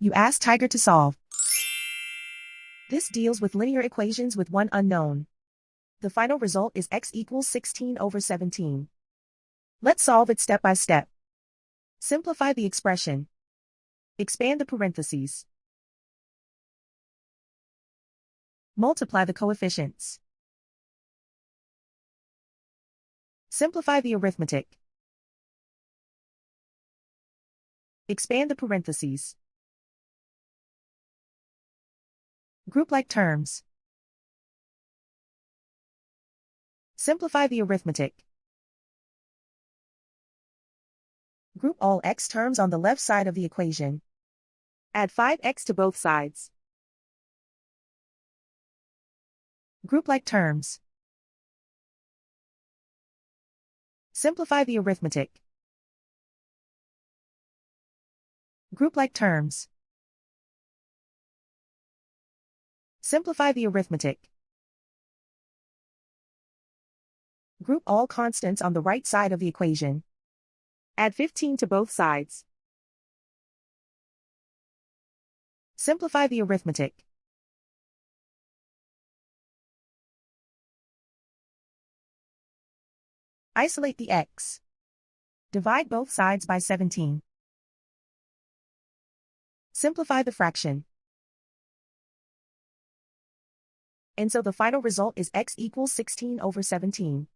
You ask Tiger to solve. This deals with linear equations with one unknown. The final result is x equals 16 over 17. Let's solve it step by step. Simplify the expression. Expand the parentheses. Multiply the coefficients. Simplify the arithmetic. Expand the parentheses. Group like terms. Simplify the arithmetic. Group all x terms on the left side of the equation. Add 5x to both sides. Group like terms. Simplify the arithmetic. Group like terms. Simplify the arithmetic. Group all constants on the right side of the equation. Add 15 to both sides. Simplify the arithmetic. Isolate the x. Divide both sides by 17. Simplify the fraction. And so the final result is x equals 16 over 17.